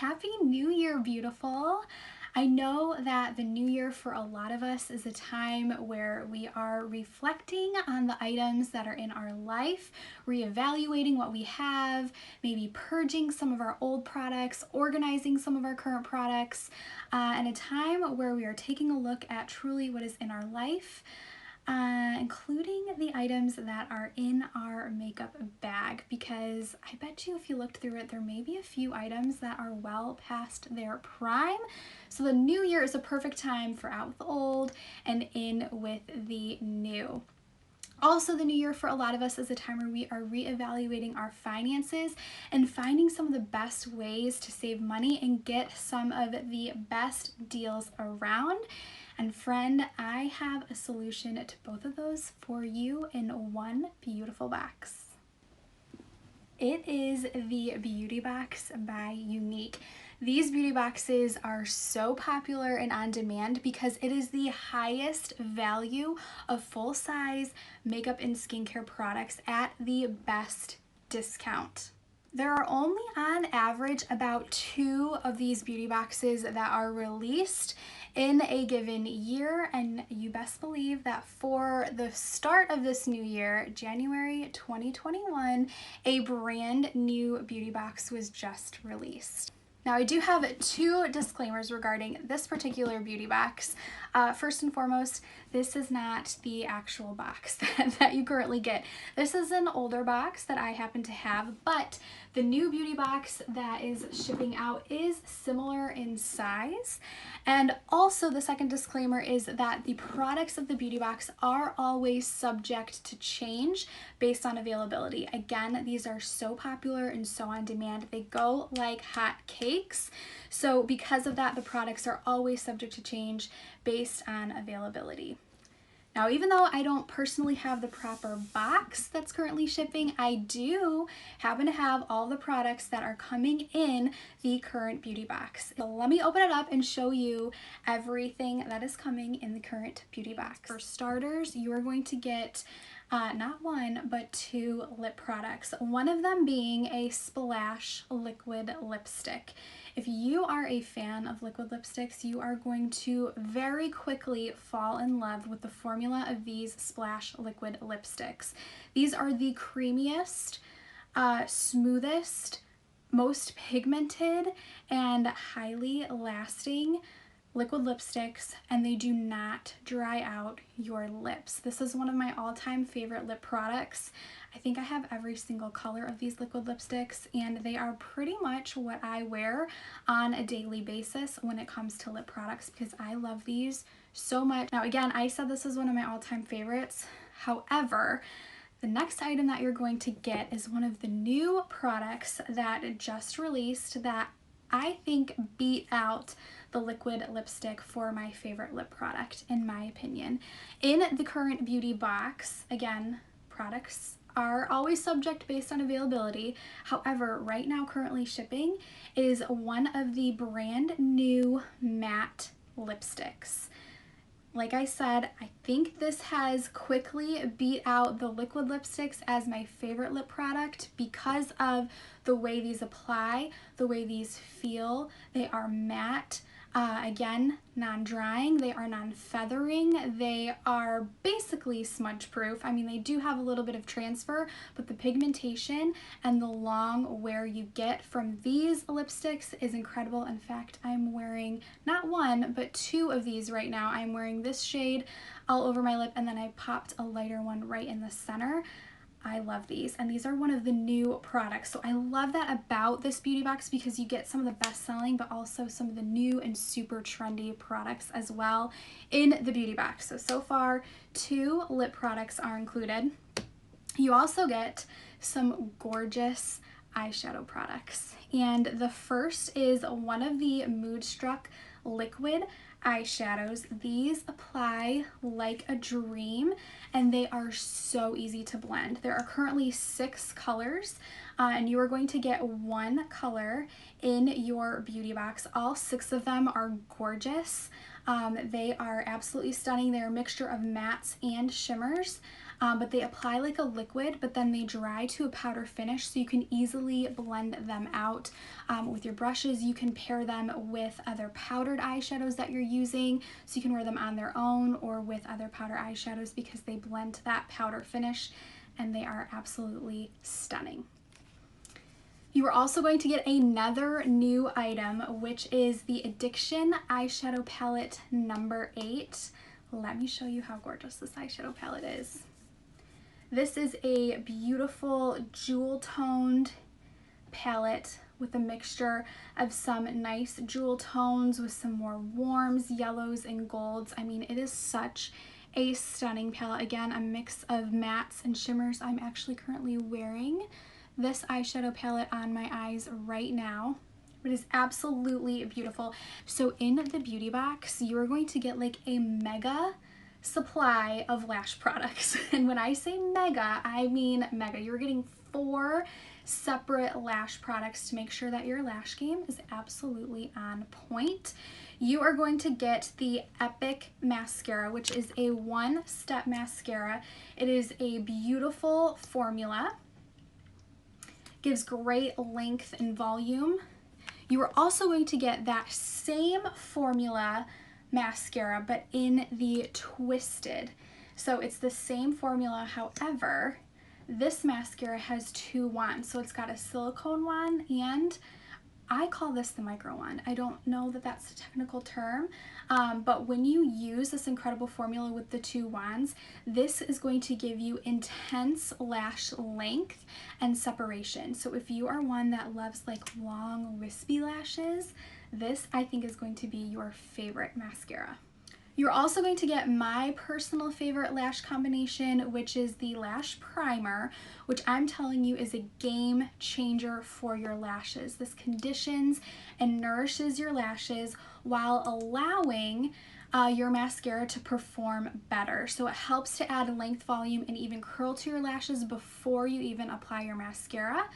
Happy New Year, beautiful. I know that the new year for a lot of us is a time where we are reflecting on the items that are in our life, reevaluating what we have, maybe purging some of our old products, organizing some of our current products, and a time where we are taking a look at truly what is in our life. Including the items that are in our makeup bag, because I bet you if you looked through it, there may be a few items that are well past their prime. So the new year is a perfect time for out with the old and in with the new. Also, the new year for a lot of us is a time where we are reevaluating our finances and finding some of the best ways to save money and get some of the best deals around. And friend, I have a solution to both of those for you in one beautiful box. It is the Beauty Box by Younique. These beauty boxes are so popular and on demand because it is the highest value of full-size makeup and skincare products at the best discount. There are only on average about 2 of these beauty boxes that are released in a given year, and you best believe that for the start of this new year, January 2021, a brand new beauty box was just released. Now, I do have 2 disclaimers regarding this particular beauty box. First and foremost, this is not the actual box that you currently get. This is an older box that I happen to have, but the new beauty box that is shipping out is similar in size. And also, the second disclaimer is that the products of the beauty box are always subject to change based on availability. Again, these are so popular and so on demand. They go like hot cakes. So because of that, the products are always subject to change based on availability. Now, even though I don't personally have the proper box that's currently shipping, I do happen to have all the products that are coming in the current beauty box. So let me open it up and show you everything that is coming in the current beauty box. For starters, you are going to get not 1, but 2 lip products. One of them being a Splash liquid lipstick. If you are a fan of liquid lipsticks, you are going to very quickly fall in love with the formula of these Splash liquid lipsticks. These are the creamiest, smoothest, most pigmented, and highly lasting liquid lipsticks, and they do not dry out your lips. This is one of my all-time favorite lip products. I think I have every single color of these liquid lipsticks, and they are pretty much what I wear on a daily basis when it comes to lip products because I love these so much. Now again, I said this is one of my all-time favorites. However, the next item that you're going to get is one of the new products that just released that I think beat out the liquid lipstick for my favorite lip product, in my opinion. In the current beauty box, again, products are always subject based on availability. However, right now currently shipping is one of the brand new matte lipsticks. Like I said, I think this has quickly beat out the liquid lipsticks as my favorite lip product because of the way these apply, the way these feel. They are matte. Again, non-drying, they are non-feathering, they are basically smudge proof. I mean, they do have a little bit of transfer, but the pigmentation and the long wear you get from these lipsticks is incredible. In fact, I'm wearing not 1, but 2 of these right now. I'm wearing this shade all over my lip, and then I popped a lighter one right in the center. I love these, and these are one of the new products. So I love that about this beauty box because you get some of the best selling, but also some of the new and super trendy products as well in the beauty box. So far, 2 lip products are included. You also get some gorgeous eyeshadow products. And the first is one of the Moodstruck liquid eyeshadows. These apply like a dream, and they are so easy to blend. There are currently 6 colors, and you are going to get 1 color in your beauty box. All 6 of them are gorgeous. They are absolutely stunning. They're a mixture of mattes and shimmers. but they apply like a liquid, but then they dry to a powder finish, so you can easily blend them out with your brushes. You can pair them with other powdered eyeshadows that you're using, so you can wear them on their own or with other powder eyeshadows because they blend to that powder finish, and they are absolutely stunning. You are also going to get another new item, which is the Addiction Eyeshadow Palette number 8. Let me show you how gorgeous this eyeshadow palette is. This is a beautiful jewel toned palette with a mixture of some nice jewel tones with some more warms, yellows, and golds. I mean, it is such a stunning palette. Again, a mix of mattes and shimmers. I'm actually currently wearing this eyeshadow palette on my eyes right now. It is absolutely beautiful. So in the beauty box, you are going to get like a mega supply of lash products. And when I say mega, I mean mega. You're getting 4 separate lash products to make sure that your lash game is absolutely on point. You are going to get the Epic Mascara, which is a 1-step mascara. It is a beautiful formula. Gives great length and volume. You are also going to get that same formula mascara, but in the twisted. So it's the same formula, however, this mascara has 2 wands. So it's got a silicone wand, and I call this the micro wand. I don't know that that's the technical term, but when you use this incredible formula with the 2 wands, this is going to give you intense lash length and separation. So if you are one that loves like long wispy lashes, this I think is going to be your favorite mascara. You're also going to get my personal favorite lash combination, which is the Lash Primer, which I'm telling you is a game changer for your lashes. This conditions and nourishes your lashes while allowing your mascara to perform better. So it helps to add length, volume, and even curl to your lashes before you even apply your mascara.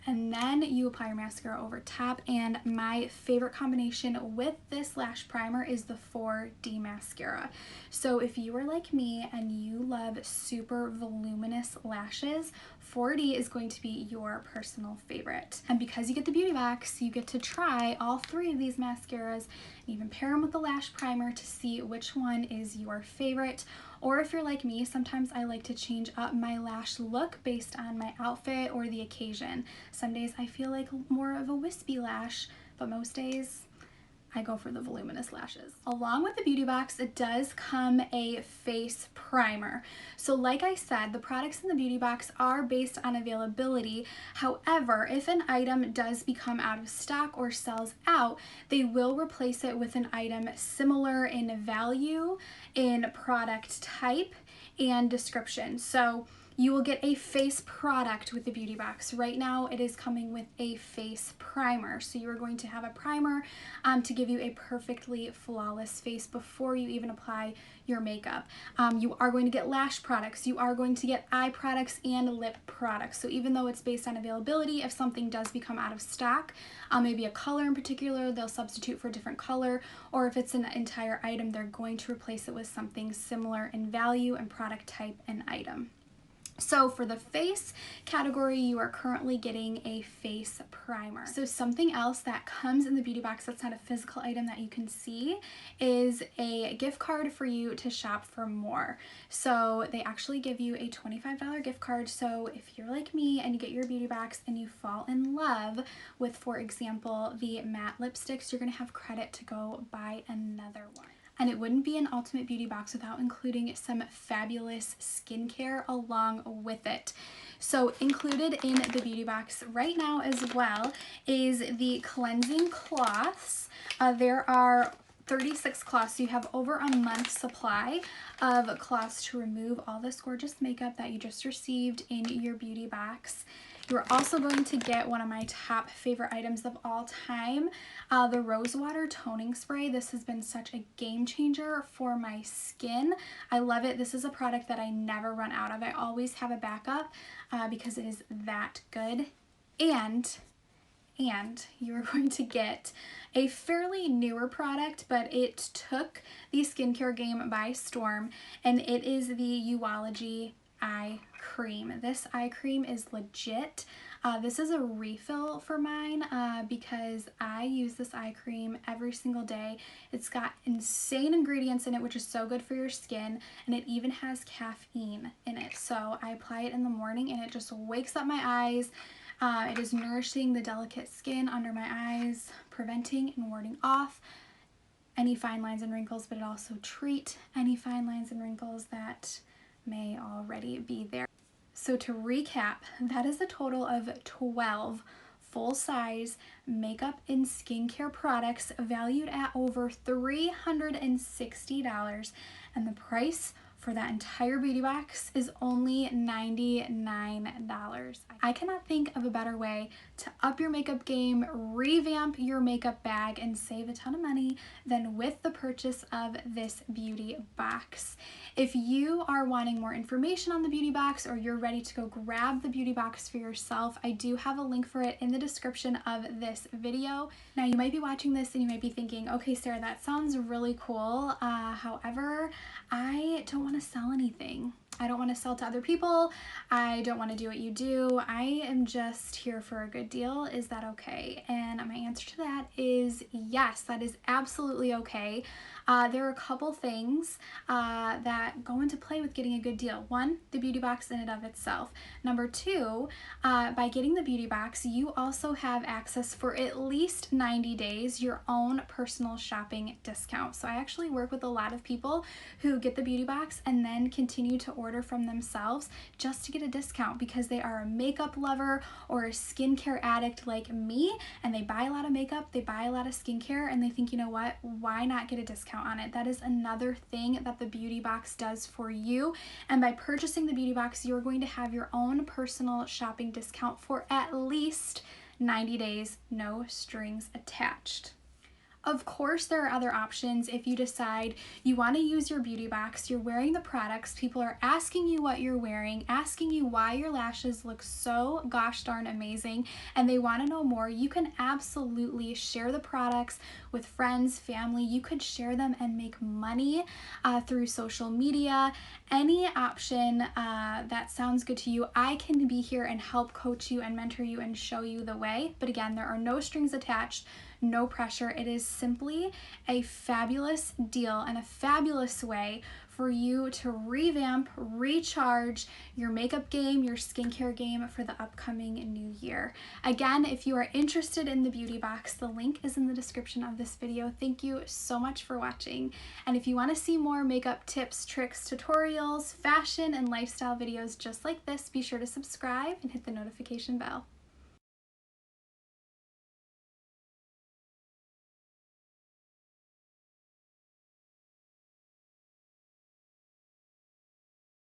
And then you apply your mascara over top, and my favorite combination with this lash primer is the 4D mascara. So if you are like me and you love super voluminous lashes, 4D is going to be your personal favorite. And because you get the beauty box, you get to try all 3 of these mascaras and even pair them with the lash primer to see which one is your favorite. Or if you're like me, sometimes I like to change up my lash look based on my outfit or the occasion. Some days I feel like more of a wispy lash, but most days I go for the voluminous lashes. Along with the beauty box, it does come a face primer. So like I said, the products in the beauty box are based on availability. However, if an item does become out of stock or sells out, they will replace it with an item similar in value, in product type, and description. So you will get a face product with the beauty box. Right now it is coming with a face primer. So you are going to have a primer to give you a perfectly flawless face before you even apply your makeup. You are going to get lash products, you are going to get eye products and lip products. So even though it's based on availability, if something does become out of stock, maybe a color in particular, they'll substitute for a different color, or if it's an entire item, they're going to replace it with something similar in value and product type and item. So for the face category, you are currently getting a face primer. So something else that comes in the beauty box that's not a physical item that you can see is a gift card for you to shop for more. So they actually give you a $25 gift card. So if you're like me and you get your beauty box and you fall in love with, for example, the matte lipsticks, you're gonna have credit to go buy another one. And it wouldn't be an ultimate beauty box without including some fabulous skincare along with it. So included in the beauty box right now as well is the cleansing cloths. There are 36 cloths, so you have over a month's supply of cloths to remove all this gorgeous makeup that you just received in your beauty box. You're also going to get one of my top favorite items of all time, the Rose Water Toning Spray. This has been such a game changer for my skin. I love it. This is a product that I never run out of. I always have a backup because it is that good. And you are going to get a fairly newer product, but it took the skincare game by storm, and it is the Uology eye cream. This eye cream is legit. This is a refill for mine because I use this eye cream every single day. It's got insane ingredients in it, which is so good for your skin, and it even has caffeine in it. So I apply it in the morning and it just wakes up my eyes. It is nourishing the delicate skin under my eyes, preventing and warding off any fine lines and wrinkles, but it also treats any fine lines and wrinkles that may already be there. So to recap, that is a total of 12 full-size makeup and skincare products valued at over $360, and the price for that entire beauty box is only $99. I cannot think of a better way to up your makeup game, revamp your makeup bag, and save a ton of money than with the purchase of this beauty box. If you are wanting more information on the beauty box, or you're ready to go grab the beauty box for yourself, I do have a link for it in the description of this video. Now you might be watching this and you might be thinking, okay Sarah, that sounds really cool. However, I don't want to sell anything. I don't want to sell to other people. I don't want to do what you do. I am just here for a good deal. Is that okay? And my answer to that is yes, that is absolutely okay. There are a couple things that go into play with getting a good deal. One, the beauty box in and of itself. Number two, by getting the beauty box, you also have access for at least 90 days, your own personal shopping discount. So I actually work with a lot of people who get the beauty box and then continue to order from themselves just to get a discount because they are a makeup lover or a skincare addict like me, and they buy a lot of makeup, they buy a lot of skincare, and they think, you know what, why not get a discount on it? That is another thing that the beauty box does for you, and by purchasing the beauty box, you're going to have your own personal shopping discount for at least 90 days, no strings attached. Of course, there are other options if you decide you want to use your beauty box, you're wearing the products, people are asking you what you're wearing, asking you why your lashes look so gosh darn amazing, and they want to know more. You can absolutely share the products with friends, family. You could share them and make money through social media. Any option that sounds good to you, I can be here and help coach you and mentor you and show you the way. But again, there are no strings attached, no pressure. It is simply a fabulous deal and a fabulous way for you to revamp, recharge your makeup game, your skincare game for the upcoming new year. Again, if you are interested in the beauty box, the link is in the description of this video. Thank you so much for watching. And if you want to see more makeup tips, tricks, tutorials, fashion, and lifestyle videos just like this, be sure to subscribe and hit the notification bell.